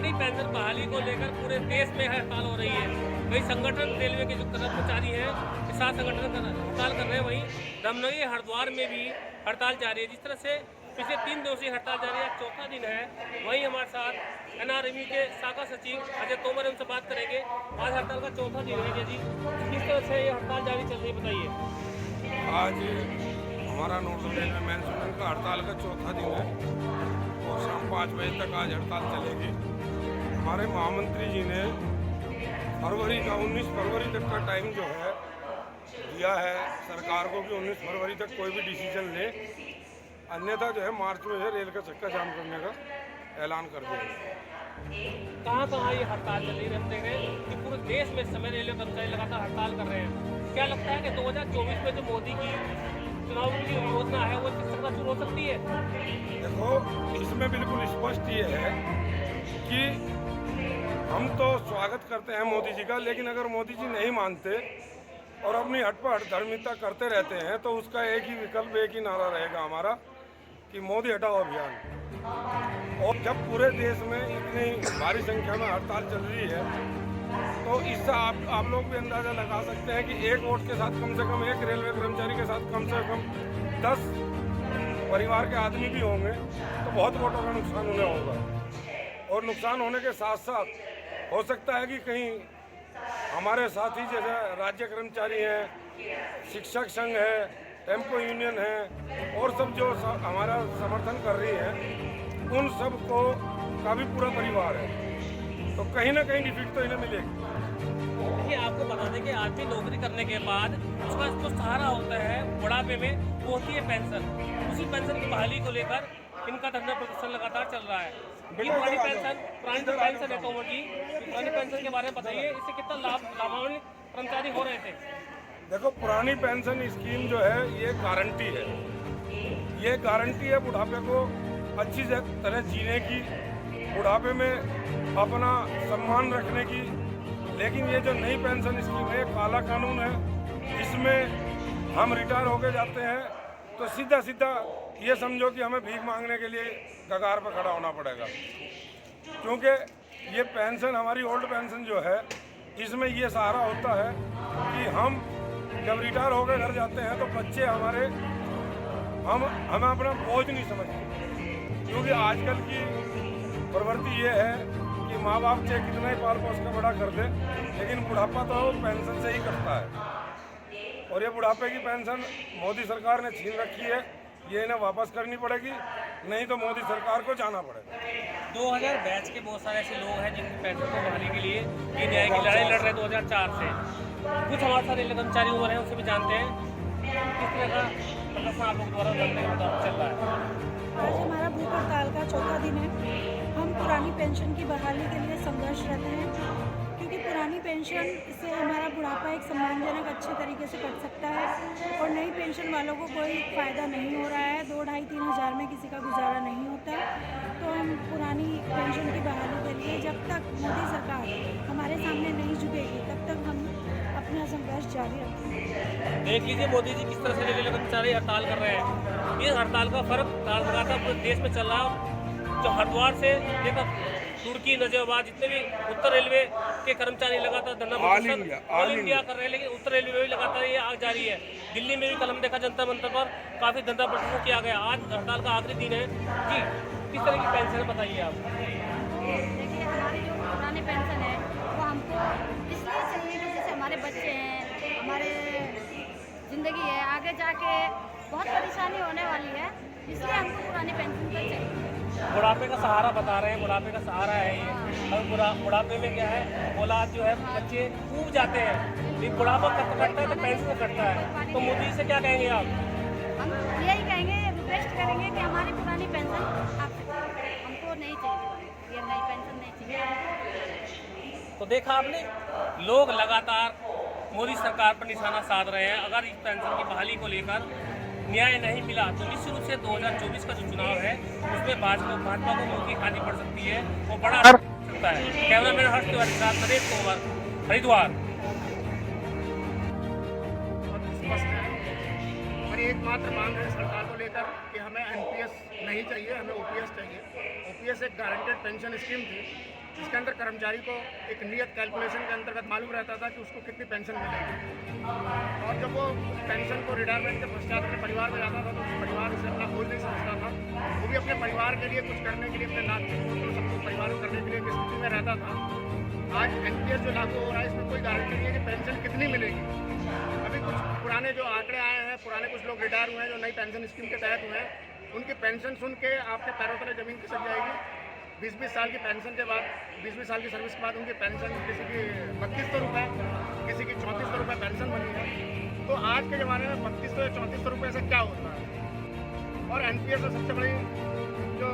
पुरानी पेंशन बहाली को लेकर पूरे देश में हड़ताल हो रही है। कई संगठन रेलवे के जो कर्मचारी हैं, किसान संगठन हड़ताल कर रहे हैं। वहीं दमनई हरिद्वार में भी हड़ताल जारी है। जिस तरह से पिछले 3 दिनों से हड़ताल जारी है, चौथा दिन है। वहीं हमारे साथ एनआरएमयू के शाखा सचिव अजय तोमर, उनसे बात करेंगे। आज हड़ताल का चौथा दिन है जी, किस तरह से ये हड़ताल जारी चल रही है, बताइए। आज हमारा नॉर्दर्न रेलवे मैनेजमेंट का हड़ताल का चौथा दिन है और शाम 5 बजे तक आज हड़ताल चलेगी। हमारे महामंत्री जी ने फरवरी का 19 फरवरी तक का टाइम जो है दिया है सरकार को कि 19 फरवरी तक कोई भी डिसीजन ले, अन्यथा जो है मार्च में है रेल का चक्का जाम करने का ऐलान कर दिया। कहाँ ये हड़ताल चल रही है? हम देख रहे हैं कि पूरे देश में इस समय रेलवे कर्मचारी लगातार हड़ताल कर रहे हैं। क्या लगता है कि 2024 में जो मोदी की चुनाव की योजना है वो किस तरह शुरू हो सकती है? देखो, इसमें बिल्कुल स्पष्ट ये है कि हम तो स्वागत करते हैं मोदी जी का, लेकिन अगर मोदी जी नहीं मानते और अपनी हठधर्मिता करते रहते हैं तो उसका एक ही विकल्प, एक ही नारा रहेगा हमारा कि मोदी हटाओ अभियान। और जब पूरे देश में इतनी भारी संख्या में हड़ताल चल रही है तो इससे आप लोग भी अंदाज़ा लगा सकते हैं कि एक वोट के साथ कम से कम, एक रेलवे कर्मचारी के साथ कम से कम 10 परिवार के आदमी भी होंगे तो बहुत वोटों का नुकसान उन्हें होगा। और नुकसान होने के साथ साथ हो सकता है कि कहीं हमारे साथी जैसे राज्य कर्मचारी हैं, शिक्षक संघ है, टेम्पो यूनियन है और सब जो हमारा समर्थन कर रही है, उन सब को का भी पूरा परिवार है, तो कहीं ना कहीं डिफीट तो इन्हें मिलेगी। देखिए, आपको बता दें कि आज भी नौकरी करने के बाद उसका जो सहारा होता है बुढ़ापे में, वो होती है पेंशन। उसी पेंशन की बहाली को लेकर इनका धरना प्रदर्शन लगातार चल रहा है। ये पुरानी पेंशन है तोमर जी, पुरानी पेंशन के बारे में बताइए, इससे कितना लाभान्वित कर्मचारी हो रहे थे? देखो, पुरानी पेंशन स्कीम जो है ये गारंटी है, ये गारंटी है बुढ़ापे को अच्छी तरह जीने की, बुढ़ापे में अपना सम्मान रखने की। लेकिन ये जो नई पेंशन स्कीम है, काला कानून है, इसमें हम रिटायर होके जाते हैं तो सीधा सीधा ये समझो कि हमें भीख मांगने के लिए कगार पर खड़ा होना पड़ेगा, क्योंकि ये पेंशन हमारी ओल्ड पेंशन जो है इसमें ये सहारा होता है कि हम जब रिटायर होकर घर जाते हैं तो बच्चे हमारे हमें अपना बोझ नहीं समझते। क्योंकि आजकल की प्रवृत्ति ये है कि माँ बाप चाहे कितना ही पाल पोस का बड़ा कर दे, लेकिन बुढ़ापा तो पेंशन से ही करता है। और ये बुढ़ापे की पेंशन मोदी सरकार ने छीन रखी है, ये इन्हें वापस करनी पड़ेगी, नहीं तो मोदी सरकार को जाना पड़ेगा। 2000 बैच के बहुत सारे ऐसे लोग हैं जिनकी पेंशन को बहाली के लिए ये न्याय की लड़ाई लड़ रहे हैं 2004 से। कुछ हमारे साथ रेलवे कर्मचारी हुए हैं, उनसे भी जानते हैं किस तरह का प्रदर्शन आप लोग द्वारा चल रहा है। आज हमारा भूख हड़ताल का चौथा दिन है। हम पुरानी पेंशन की बहाली के लिए संघर्षरत हैं, क्योंकि पुरानी पेंशन से हमारा बुढ़ापा एक सम्मानजनक अच्छे तरीके से कट सकता है और नई पेंशन वालों को कोई फ़ायदा नहीं हो रहा है। 2, 2.5, 3 हज़ार में किसी का गुजारा नहीं होता। तो हम पुरानी पेंशन की बहाली के लिए जब तक मोदी सरकार हमारे सामने नहीं झुकेगी तब तक हम अपना संघर्ष जारी रखेंगे। देख लीजिए मोदी जी किस तरह से रेलवे कर्मचारी हड़ताल कर रहे हैं। इस हड़ताल का फर्क लगातार पूरे देश में चल रहा है। जो हरिद्वार से लेकर तुर्की, नजीबाबाद, जितने भी उत्तर रेलवे के कर्मचारी लगातार धरना प्रदर्शन ऑल इंडिया कर रहे हैं, लेकिन उत्तर रेलवे में भी लगातार ये आग जारी है। दिल्ली में भी कल हम देखा जनता मंत्र पर काफ़ी धरना प्रदर्शन किया गया। आज हड़ताल का आखिरी दिन है जी, किस तरह की पेंशन है बताइए आप। देखिए, हमारी जो पुरानी पेंशन है वो हमको इसलिए चाहिए कि जैसे हमारे बच्चे हैं, हमारे ज़िंदगी है, आगे जाके बहुत परेशानी होने वाली है, इसलिए हमको पुरानी पेंशन का चाहिए। बुढ़ापे का सहारा बता रहे हैं, बुढ़ापे का सहारा है ये। और बुढ़ापे में क्या है, औलाद जो है बच्चे ऊब जाते हैं, लेकिन बुढ़ापा कब कटता है तो पेंशन कटता है। तो मोदी से क्या कहेंगे आप? हम यही कहेंगे, रिक्वेस्ट करेंगे कि हमारी पुरानी पेंशन हमको नहीं चाहिए, ये नई पेंशन नहीं चाहिए। तो देखा आपने, लोग लगातार मोदी सरकार पर निशाना साध रहे हैं। अगर इस पेंशन की बहाली को लेकर न्याय नहीं मिला तो निश्चित रूप से 2024 का जो चुनाव है उसमें भाजपा को मुंह की खानी पड़ सकती है, वो बड़ा सकता है। कैमरामैन हर्ष तिवारी के साथ नरेश तोमर, हरिद्वार। स्पष्ट है और एकमात्र मांग है सरकार को लेकर लेकर कि हमें एनपीएस नहीं चाहिए, हमें ओपीएस चाहिए। ओपीएस एक गारंटेड पेंशन स्कीम थी जिसके अंदर कर्मचारी को एक नियत कैलकुलेशन के अंतर्गत मालूम रहता था कि उसको कितनी पेंशन मिलेगी, और जब वो पेंशन को रिटायरमेंट के पश्चात अपने परिवार में जाता था तो उस परिवार से अपना बोझ नहीं समझता था। वो भी अपने परिवार के लिए कुछ करने के लिए, अपने नात को सबको परिवार करने के लिए एक स्थिति में रहता था। आज एनपीएस जो लागू हो रहा है इसमें कोई गारंटी नहीं है कि पेंशन कितनी मिलेगी। अभी कुछ पुराने जो आंकड़े आए हैं, पुराने कुछ लोग रिटायर हुए हैं जो नई पेंशन स्कीम के तहत हुए हैं, उनकी पेंशन सुन के आपके पैरों तले ज़मीन खिसक जाएगी। 20-20 साल की पेंशन के बाद, 20-20 साल की सर्विस के बाद उनकी पेंशन किसी की 3200 रुपये, किसी की 3400 रुपये पेंशन बनी है। तो आज के ज़माने में 3200 या 3400 रुपये से क्या होता है। और एनपीएस में सबसे बड़ी जो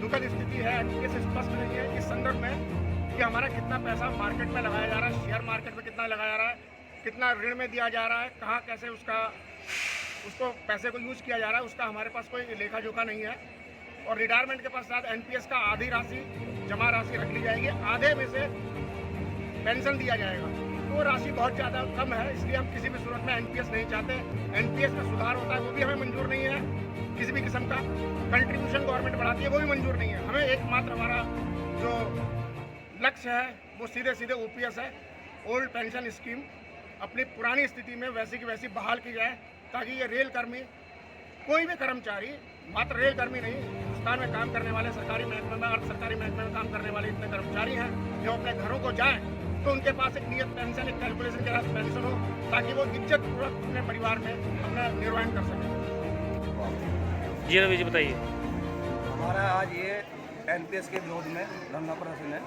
दुखद स्थिति है, एनपीएस स्पष्ट नहीं है इस संदर्भ में कि हमारा कितना पैसा मार्केट में लगाया जा रहा है, शेयर मार्केट में कितना लगाया जा रहा है, कितना ऋण में दिया जा रहा है, कहाँ कैसे उसको पैसे को यूज़ किया जा रहा है, उसका हमारे पास कोई लेखा जोखा नहीं है। और रिटायरमेंट के पश्चात एनपीएस का आधी राशि जमा राशि रख ली जाएगी, आधे में से पेंशन दिया जाएगा। तो राशि बहुत ज़्यादा कम है, इसलिए हम किसी भी सूरत में एनपीएस नहीं चाहते। एनपीएस में सुधार होता है वो भी हमें मंजूर नहीं है, किसी भी किस्म का कंट्रीब्यूशन गवर्नमेंट बढ़ाती है वो भी मंजूर नहीं है। हमें एकमात्र हमारा जो लक्ष्य है वो सीधे सीधे ओपीएस है। ओल्ड पेंशन स्कीम अपनी पुरानी स्थिति में वैसी की वैसी बहाल की जाए, ताकि ये रेल कर्मी, कोई भी कर्मचारी, मात्र रेल कर्मी नहीं, हिंदुस्तान में काम करने वाले सरकारी महकमे में, अर्ध सरकारी महकमे में काम करने वाले इतने कर्मचारी हैं जो अपने घरों को जाएं तो उनके पास एक नियत पेंशन, एक कैलकुलेशन के साथ पेंशन हो, ताकि वो इज्जतपूर्वक अपने परिवार में अपना निर्वहन कर सकें। जी रवि जी बताइए। हमारा आज ये एनपीएस के विरोध में धरना प्रदर्शन है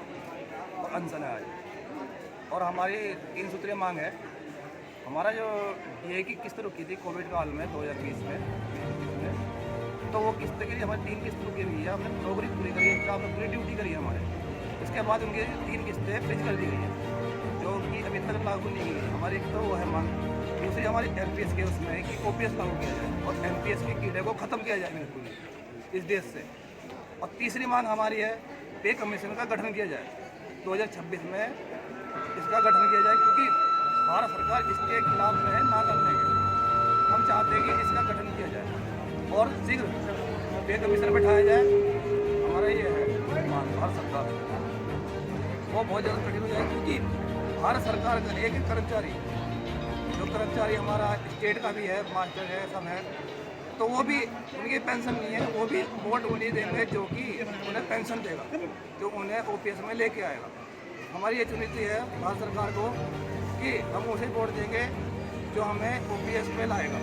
और अनशन है आज। और हमारी 3 सूत्रीय मांग है। हमारा जो ये की किस्त रुकी थी कोविड काल में 2020 में, तो वो किस्त के लिए हमारी 3 किस्त रुकी हुई है। हमने नौकरी पूरी करी है, हमने पूरी ड्यूटी करी है हमारे। उसके बाद उनकी 3 किस्तें फ्रीज कर दी गई हैं, जो कि अभी तक लागू नहीं हुई है। हमारी एक तो वो है मांग। दूसरी हमारी एनपीएस के उसमें है कि ओपीएस लागू किया जाए और एनपीएस के कीड़े को ख़त्म किया जाए बिल्कुल इस देश से। और तीसरी मांग हमारी है पे कमीशन का गठन किया जाए, 2026 में इसका गठन किया जाए, क्योंकि भारत सरकार इसके खिलाफ में है ना करने के। हम चाहते हैं कि इसका गठन किया जाए और शीघ्र पे कमीशन बैठाया जाए। हमारा ये है मांग भारत सरकार वो बहुत ज़्यादा कठिन हो जाए, क्योंकि भारत सरकार का एक कर्मचारी, जो कर्मचारी हमारा स्टेट का भी है, मास्टर है, सब है, तो वो भी उनकी पेंशन नहीं है, वो भी वोट उन्हें देंगे जो कि उन्हें पेंशन देगा, जो उन्हें ओपीएस में लेके आएगा। हमारी ये चुनौती है भारत सरकार को कि हम उसे वोट देंगे जो हमें ओपीएस में लाएगा।